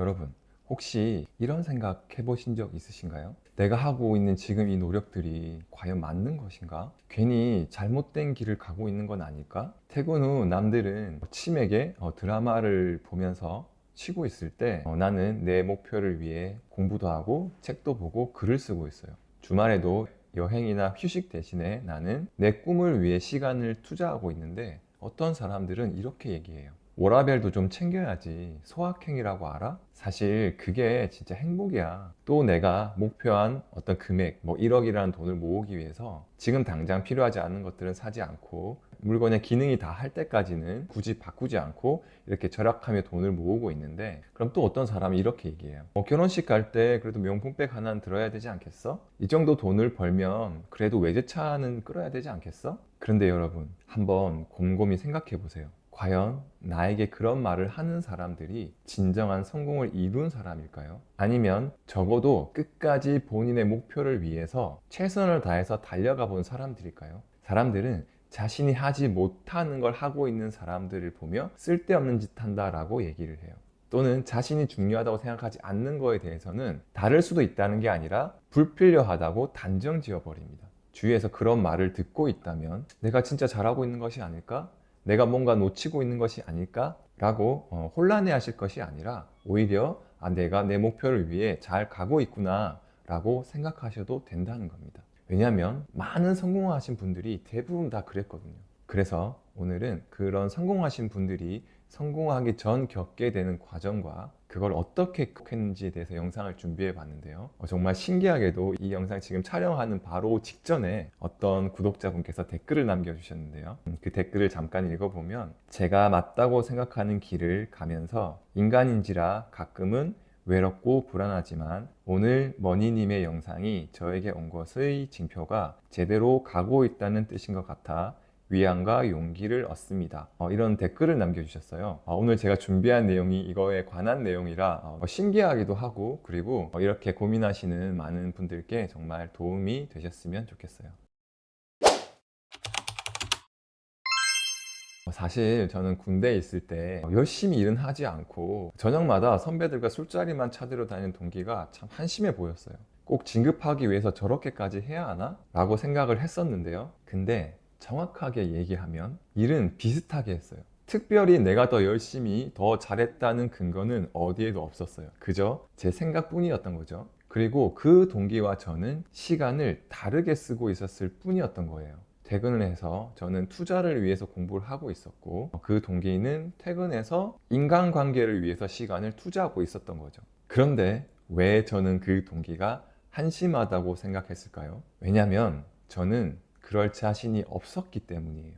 여러분, 혹시 이런 생각 해보신 적 있으신가요? 내가 하고 있는 지금 이 노력들이 과연 맞는 것인가? 괜히 잘못된 길을 가고 있는 건 아닐까? 퇴근 후 남들은 치맥에 드라마를 보면서 쉬고 있을 때 나는 내 목표를 위해 공부도 하고 책도 보고 글을 쓰고 있어요. 주말에도 여행이나 휴식 대신에 나는 내 꿈을 위해 시간을 투자하고 있는데 어떤 사람들은 이렇게 얘기해요. 워라밸도 좀 챙겨야지. 소확행이라고 알아? 사실 그게 진짜 행복이야. 또 내가 목표한 어떤 금액, 뭐 1억이라는 돈을 모으기 위해서 지금 당장 필요하지 않은 것들은 사지 않고 물건의 기능이 다 할 때까지는 굳이 바꾸지 않고 이렇게 절약하며 돈을 모으고 있는데, 그럼 또 어떤 사람이 이렇게 얘기해요. 결혼식 갈 때 그래도 명품백 하나는 들어야 되지 않겠어? 이 정도 돈을 벌면 그래도 외제차는 끌어야 되지 않겠어? 그런데 여러분, 한번 곰곰이 생각해 보세요. 과연 나에게 그런 말을 하는 사람들이 진정한 성공을 이룬 사람일까요? 아니면 적어도 끝까지 본인의 목표를 위해서 최선을 다해서 달려가 본 사람들일까요? 사람들은 자신이 하지 못하는 걸 하고 있는 사람들을 보며 쓸데없는 짓 한다라고 얘기를 해요. 또는 자신이 중요하다고 생각하지 않는 거에 대해서는 다를 수도 있다는 게 아니라 불필요하다고 단정 지어버립니다. 주위에서 그런 말을 듣고 있다면 내가 진짜 잘하고 있는 것이 아닐까? 내가 뭔가 놓치고 있는 것이 아닐까? 라고 혼란해 하실 것이 아니라 오히려 내가 내 목표를 위해 잘 가고 있구나 라고 생각하셔도 된다는 겁니다. 왜냐하면 많은 성공하신 분들이 대부분 다 그랬거든요. 그래서 오늘은 그런 성공하신 분들이 성공하기 전 겪게 되는 과정과 그걸 어떻게 극복했는지에 대해서 영상을 준비해 봤는데요. 정말 신기하게도 이 영상 지금 촬영하는 바로 직전에 어떤 구독자분께서 댓글을 남겨주셨는데요. 그 댓글을 잠깐 읽어보면, 제가 맞다고 생각하는 길을 가면서 인간인지라 가끔은 외롭고 불안하지만 오늘 머니님의 영상이 저에게 온 것의 징표가 제대로 가고 있다는 뜻인 것 같아 위안과 용기를 얻습니다. 이런 댓글을 남겨주셨어요. 오늘 제가 준비한 내용이 이거에 관한 내용이라 신기하기도 하고, 그리고 이렇게 고민하시는 많은 분들께 정말 도움이 되셨으면 좋겠어요. 사실 저는 군대에 있을 때 열심히 일은 하지 않고 저녁마다 선배들과 술자리만 찾으러 다니는 동기가 참 한심해 보였어요. 꼭 진급하기 위해서 저렇게까지 해야 하나? 라고 생각을 했었는데요. 근데 정확하게 얘기하면 일은 비슷하게 했어요. 특별히 내가 더 열심히 더 잘했다는 근거는 어디에도 없었어요. 그저 제 생각뿐이었던 거죠. 그리고 그 동기와 저는 시간을 다르게 쓰고 있었을 뿐이었던 거예요. 퇴근을 해서 저는 투자를 위해서 공부를 하고 있었고, 그 동기는 퇴근해서 인간관계를 위해서 시간을 투자하고 있었던 거죠. 그런데 왜 저는 그 동기가 한심하다고 생각했을까요? 왜냐하면 저는 그럴 자신이 없었기 때문이에요.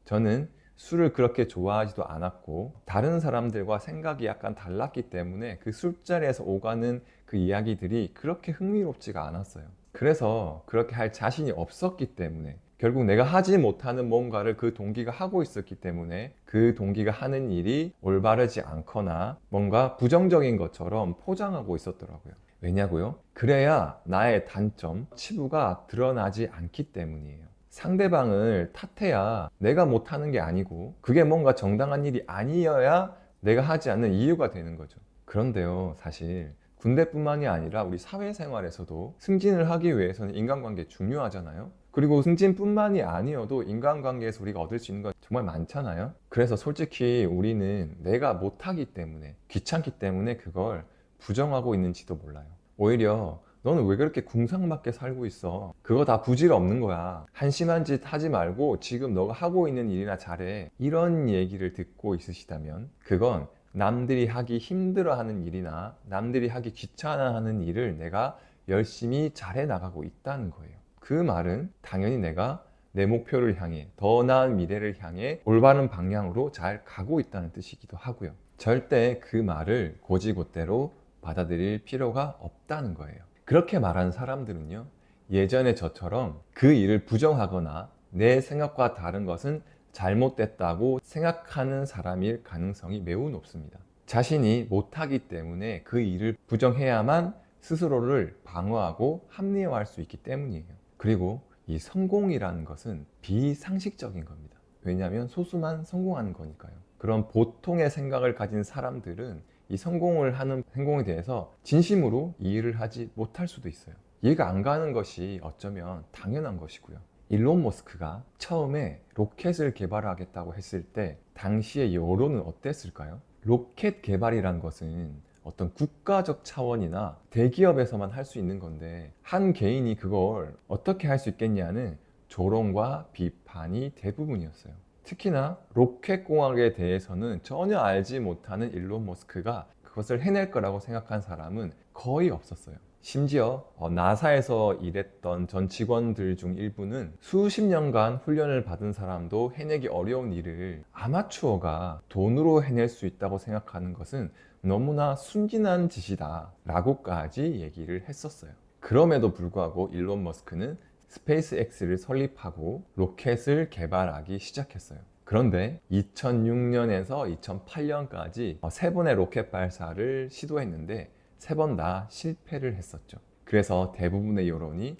저는 술을 그렇게 좋아하지도 않았고 다른 사람들과 생각이 약간 달랐기 때문에 그 술자리에서 오가는 그 이야기들이 그렇게 흥미롭지가 않았어요. 그래서 그렇게 할 자신이 없었기 때문에, 결국 내가 하지 못하는 뭔가를 그 동기가 하고 있었기 때문에 그 동기가 하는 일이 올바르지 않거나 뭔가 부정적인 것처럼 포장하고 있었더라고요. 왜냐고요? 그래야 나의 단점, 치부가 드러나지 않기 때문이에요. 상대방을 탓해야 내가 못하는 게 아니고 그게 뭔가 정당한 일이 아니어야 내가 하지 않는 이유가 되는 거죠. 그런데요, 사실 군대뿐만이 아니라 우리 사회생활에서도 승진을 하기 위해서는 인간관계 중요하잖아요. 그리고 승진뿐만이 아니어도 인간관계에서 우리가 얻을 수 있는 건 정말 많잖아요. 그래서 솔직히 우리는 내가 못하기 때문에, 귀찮기 때문에 그걸 부정하고 있는지도 몰라요. 오히려 너는 왜 그렇게 궁상맞게 살고 있어? 그거 다 부질 없는 거야. 한심한 짓 하지 말고 지금 너가 하고 있는 일이나 잘해. 이런 얘기를 듣고 있으시다면 그건 남들이 하기 힘들어하는 일이나 남들이 하기 귀찮아하는 일을 내가 열심히 잘해 나가고 있다는 거예요. 그 말은 당연히 내가 내 목표를 향해, 더 나은 미래를 향해 올바른 방향으로 잘 가고 있다는 뜻이기도 하고요. 절대 그 말을 곧이곧대로 받아들일 필요가 없다는 거예요. 그렇게 말하는 사람들은요, 예전에 저처럼 그 일을 부정하거나 내 생각과 다른 것은 잘못됐다고 생각하는 사람일 가능성이 매우 높습니다. 자신이 못하기 때문에 그 일을 부정해야만 스스로를 방어하고 합리화할 수 있기 때문이에요. 그리고 이 성공이라는 것은 비상식적인 겁니다. 왜냐하면 소수만 성공하는 거니까요. 그런 보통의 생각을 가진 사람들은 이 성공을 하는 행동에 대해서 진심으로 이해를 하지 못할 수도 있어요. 이해가 안 가는 것이 어쩌면 당연한 것이고요. 일론 머스크가 처음에 로켓을 개발하겠다고 했을 때 당시의 여론은 어땠을까요? 로켓 개발이란 것은 어떤 국가적 차원이나 대기업에서만 할 수 있는 건데 한 개인이 그걸 어떻게 할 수 있겠냐는 조롱과 비판이 대부분이었어요. 특히나 로켓공학에 대해서는 전혀 알지 못하는 일론 머스크가 그것을 해낼 거라고 생각한 사람은 거의 없었어요. 심지어 나사에서 일했던 전 직원들 중 일부는 수십 년간 훈련을 받은 사람도 해내기 어려운 일을 아마추어가 돈으로 해낼 수 있다고 생각하는 것은 너무나 순진한 짓이다 라고까지 얘기를 했었어요. 그럼에도 불구하고 일론 머스크는 스페이스X를 설립하고 로켓을 개발하기 시작했어요. 그런데 2006년에서 2008년까지 3번의 로켓 발사를 시도했는데 3번 다 실패를 했었죠. 그래서 대부분의 여론이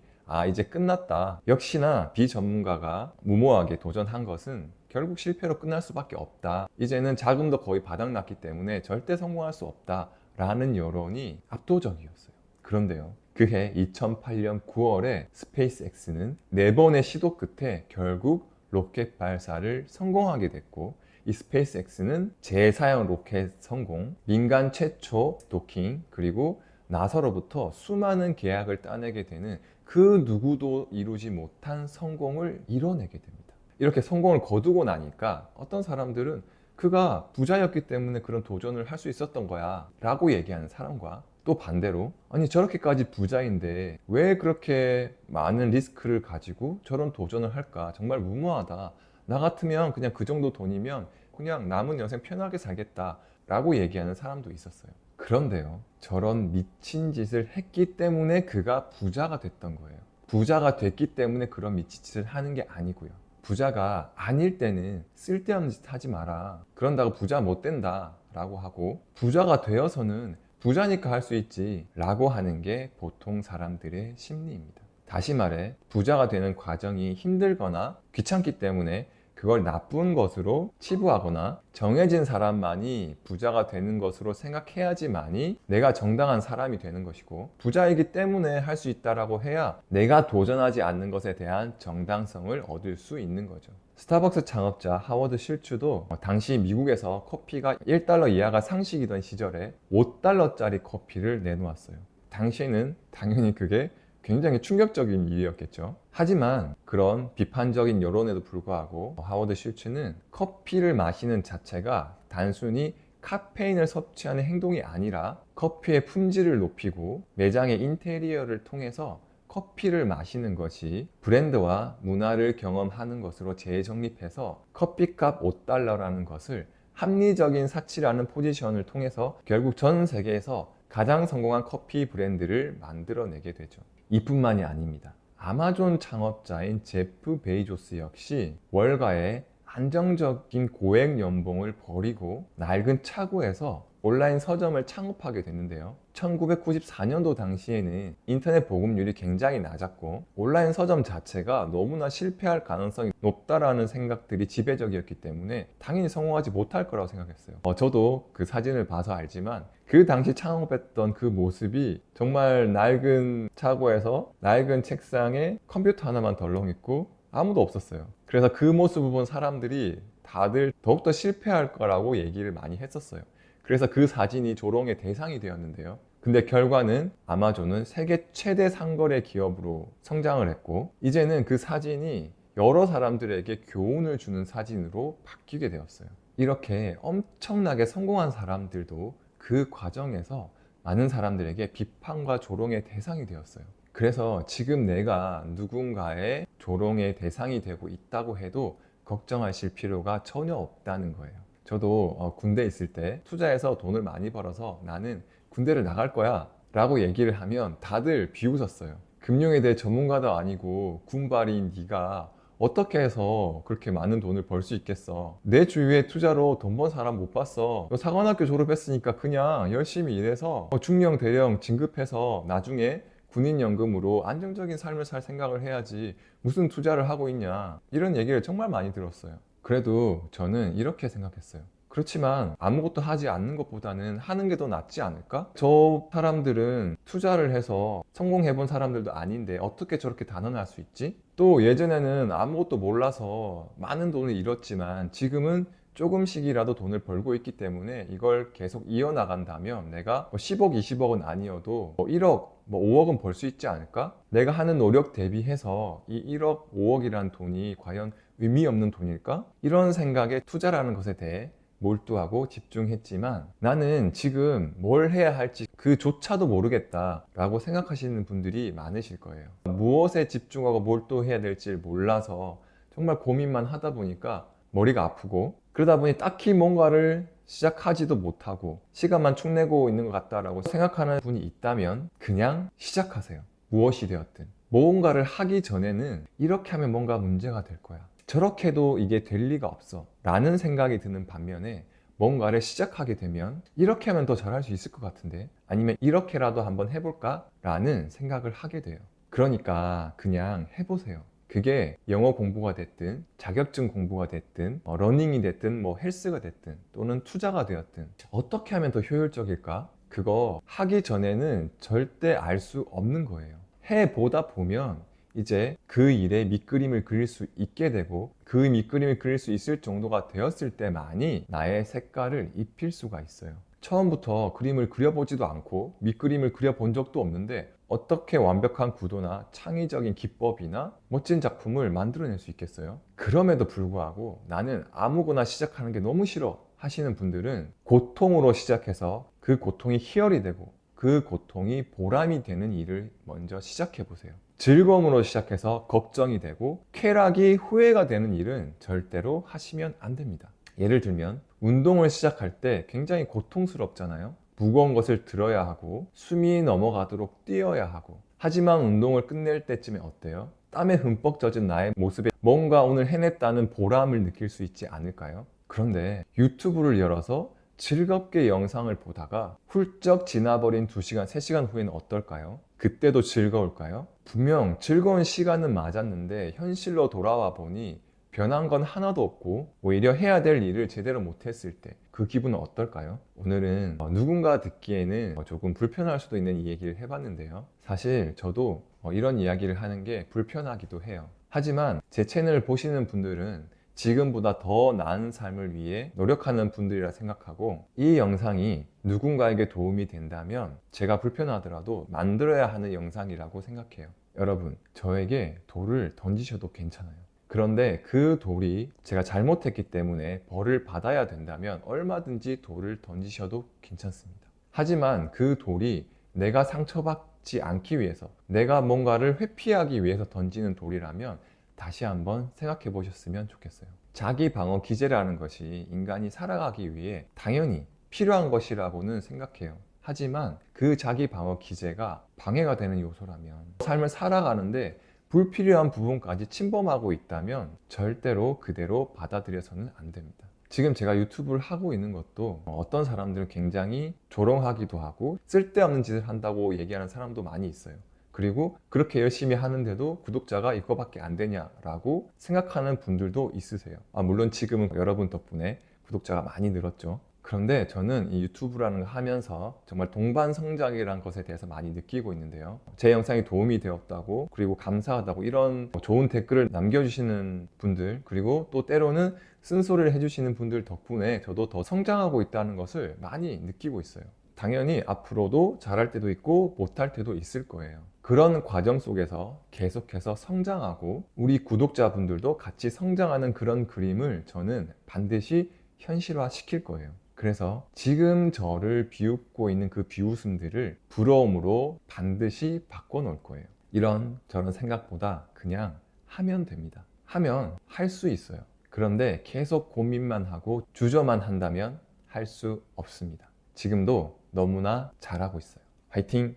이제 끝났다. 역시나 비전문가가 무모하게 도전한 것은 결국 실패로 끝날 수밖에 없다. 이제는 자금도 거의 바닥났기 때문에 절대 성공할 수 없다 라는 여론이 압도적이었어요. 그런데요, 그해 2008년 9월에 스페이스X는 4번의 시도 끝에 결국 로켓 발사를 성공하게 됐고, 이 스페이스X는 재사용 로켓 성공, 민간 최초 도킹, 그리고 나사로부터 수많은 계약을 따내게 되는 그 누구도 이루지 못한 성공을 이뤄내게 됩니다. 이렇게 성공을 거두고 나니까 어떤 사람들은 그가 부자였기 때문에 그런 도전을 할 수 있었던 거야 라고 얘기하는 사람과, 또 반대로 아니 저렇게까지 부자인데 왜 그렇게 많은 리스크를 가지고 저런 도전을 할까, 정말 무모하다, 나 같으면 그냥 그 정도 돈이면 그냥 남은 여생 편하게 살겠다 라고 얘기하는 사람도 있었어요. 그런데요, 저런 미친 짓을 했기 때문에 그가 부자가 됐던 거예요. 부자가 됐기 때문에 그런 미친 짓을 하는 게 아니고요. 부자가 아닐 때는 쓸데없는 짓 하지 마라, 그런다고 부자 못 된다 라고 하고, 부자가 되어서는 부자니까 할 수 있지 라고 하는 게 보통 사람들의 심리입니다. 다시 말해, 부자가 되는 과정이 힘들거나 귀찮기 때문에 그걸 나쁜 것으로 치부하거나 정해진 사람만이 부자가 되는 것으로 생각해야지만이 내가 정당한 사람이 되는 것이고, 부자이기 때문에 할 수 있다라고 해야 내가 도전하지 않는 것에 대한 정당성을 얻을 수 있는 거죠. 스타벅스 창업자 하워드 실츠도 당시 미국에서 커피가 1달러 이하가 상식이던 시절에 5달러짜리 커피를 내놓았어요. 당시에는 당연히 그게 굉장히 충격적인 일이었겠죠. 하지만 그런 비판적인 여론에도 불구하고 하워드 실츠는 커피를 마시는 자체가 단순히 카페인을 섭취하는 행동이 아니라 커피의 품질을 높이고 매장의 인테리어를 통해서 커피를 마시는 것이 브랜드와 문화를 경험하는 것으로 재정립해서 커피값 5달러라는 것을 합리적인 사치라는 포지션을 통해서 결국 전 세계에서 가장 성공한 커피 브랜드를 만들어내게 되죠. 이뿐만이 아닙니다. 아마존 창업자인 제프 베이조스 역시 월가의 안정적인 고액 연봉을 버리고 낡은 차고에서 온라인 서점을 창업하게 됐는데요. 1994년도 당시에는 인터넷 보급률이 굉장히 낮았고 온라인 서점 자체가 너무나 실패할 가능성이 높다라는 생각들이 지배적이었기 때문에 당연히 성공하지 못할 거라고 생각했어요. 저도 그 사진을 봐서 알지만 그 당시 창업했던 그 모습이 정말 낡은 차고에서 낡은 책상에 컴퓨터 하나만 덜렁 있고 아무도 없었어요. 그래서 그 모습을 본 사람들이 다들 더욱더 실패할 거라고 얘기를 많이 했었어요. 그래서 그 사진이 조롱의 대상이 되었는데요. 근데 결과는 아마존은 세계 최대 상거래 기업으로 성장을 했고, 이제는 그 사진이 여러 사람들에게 교훈을 주는 사진으로 바뀌게 되었어요. 이렇게 엄청나게 성공한 사람들도 그 과정에서 많은 사람들에게 비판과 조롱의 대상이 되었어요. 그래서 지금 내가 누군가의 조롱의 대상이 되고 있다고 해도 걱정하실 필요가 전혀 없다는 거예요. 저도 군대에 있을 때 투자해서 돈을 많이 벌어서 나는 군대를 나갈 거야 라고 얘기를 하면 다들 비웃었어요. 금융에 대해 전문가도 아니고 군발인 네가 어떻게 해서 그렇게 많은 돈을 벌 수 있겠어. 내 주위에 투자로 돈 번 사람 못 봤어. 너 사관학교 졸업했으니까 그냥 열심히 일해서 중령 대령 진급해서 나중에 군인연금으로 안정적인 삶을 살 생각을 해야지 무슨 투자를 하고 있냐, 이런 얘기를 정말 많이 들었어요. 그래도 저는 이렇게 생각했어요. 그렇지만 아무것도 하지 않는 것보다는 하는 게 더 낫지 않을까? 저 사람들은 투자를 해서 성공해 본 사람들도 아닌데 어떻게 저렇게 단언할 수 있지? 또 예전에는 아무것도 몰라서 많은 돈을 잃었지만 지금은 조금씩이라도 돈을 벌고 있기 때문에 이걸 계속 이어나간다면 내가 뭐 10억, 20억은 아니어도 뭐 1억, 뭐 5억은 벌 수 있지 않을까? 내가 하는 노력 대비해서 이 1억, 5억이라는 돈이 과연 의미 없는 돈일까? 이런 생각에 투자라는 것에 대해 몰두하고 집중했지만 나는 지금 뭘 해야 할지 그조차도 모르겠다라고 생각하시는 분들이 많으실 거예요. 무엇에 집중하고 몰두해야 될지 몰라서 정말 고민만 하다 보니까 머리가 아프고 그러다 보니 딱히 뭔가를 시작하지도 못하고 시간만 축내고 있는 것 같다라고 생각하는 분이 있다면 그냥 시작하세요. 무엇이 되었든 뭔가를 하기 전에는 이렇게 하면 뭔가 문제가 될 거야, 저렇게도 이게 될 리가 없어 라는 생각이 드는 반면에 뭔가를 시작하게 되면 이렇게 하면 더 잘할 수 있을 것 같은데, 아니면 이렇게라도 한번 해볼까 라는 생각을 하게 돼요. 그러니까 그냥 해보세요. 그게 영어 공부가 됐든 자격증 공부가 됐든 러닝이 됐든 뭐 헬스가 됐든 또는 투자가 되었든 어떻게 하면 더 효율적일까? 그거 하기 전에는 절대 알 수 없는 거예요. 해보다 보면 이제 그 일에 밑그림을 그릴 수 있게 되고 그 밑그림을 그릴 수 있을 정도가 되었을 때만이 나의 색깔을 입힐 수가 있어요. 처음부터 그림을 그려보지도 않고 밑그림을 그려본 적도 없는데 어떻게 완벽한 구도나 창의적인 기법이나 멋진 작품을 만들어낼 수 있겠어요? 그럼에도 불구하고 나는 아무거나 시작하는 게 너무 싫어 하시는 분들은 고통으로 시작해서 그 고통이 희열이 되고 그 고통이 보람이 되는 일을 먼저 시작해 보세요. 즐거움으로 시작해서 걱정이 되고 쾌락이 후회가 되는 일은 절대로 하시면 안 됩니다. 예를 들면 운동을 시작할 때 굉장히 고통스럽잖아요. 무거운 것을 들어야 하고 숨이 넘어가도록 뛰어야 하고, 하지만 운동을 끝낼 때쯤에 어때요? 땀에 흠뻑 젖은 나의 모습에 뭔가 오늘 해냈다는 보람을 느낄 수 있지 않을까요? 그런데 유튜브를 열어서 즐겁게 영상을 보다가 훌쩍 지나버린 2시간, 3시간 후에는 어떨까요? 그때도 즐거울까요? 분명 즐거운 시간은 맞았는데 현실로 돌아와 보니 변한 건 하나도 없고 오히려 해야 될 일을 제대로 못했을 때 그 기분은 어떨까요? 오늘은 누군가 듣기에는 조금 불편할 수도 있는 이 얘기를 해봤는데요. 사실 저도 이런 이야기를 하는 게 불편하기도 해요. 하지만 제 채널을 보시는 분들은 지금보다 더 나은 삶을 위해 노력하는 분들이라 생각하고 이 영상이 누군가에게 도움이 된다면 제가 불편하더라도 만들어야 하는 영상이라고 생각해요. 여러분, 저에게 돌을 던지셔도 괜찮아요. 그런데 그 돌이 제가 잘못했기 때문에 벌을 받아야 된다면 얼마든지 돌을 던지셔도 괜찮습니다. 하지만 그 돌이 내가 상처받지 않기 위해서, 내가 뭔가를 회피하기 위해서 던지는 돌이라면 다시 한번 생각해 보셨으면 좋겠어요. 자기 방어 기제라는 것이 인간이 살아가기 위해 당연히 필요한 것이라고는 생각해요. 하지만 그 자기 방어 기제가 방해가 되는 요소라면, 삶을 살아가는데 불필요한 부분까지 침범하고 있다면 절대로 그대로 받아들여서는 안 됩니다. 지금 제가 유튜브를 하고 있는 것도 어떤 사람들은 굉장히 조롱하기도 하고 쓸데없는 짓을 한다고 얘기하는 사람도 많이 있어요. 그리고 그렇게 열심히 하는데도 구독자가 이거밖에 안 되냐라고 생각하는 분들도 있으세요. 물론 지금은 여러분 덕분에 구독자가 많이 늘었죠. 그런데 저는 이 유튜브라는 걸 하면서 정말 동반성장이라는 것에 대해서 많이 느끼고 있는데요. 제 영상이 도움이 되었다고, 그리고 감사하다고 이런 좋은 댓글을 남겨주시는 분들, 그리고 또 때로는 쓴소리를 해주시는 분들 덕분에 저도 더 성장하고 있다는 것을 많이 느끼고 있어요. 당연히 앞으로도 잘할 때도 있고 못할 때도 있을 거예요. 그런 과정 속에서 계속해서 성장하고 우리 구독자분들도 같이 성장하는 그런 그림을 저는 반드시 현실화 시킬 거예요. 그래서 지금 저를 비웃고 있는 그 비웃음들을 부러움으로 반드시 바꿔놓을 거예요. 이런 저런 생각보다 그냥 하면 됩니다. 하면 할 수 있어요. 그런데 계속 고민만 하고 주저만 한다면 할 수 없습니다. 지금도 너무나 잘하고 있어요. 화이팅!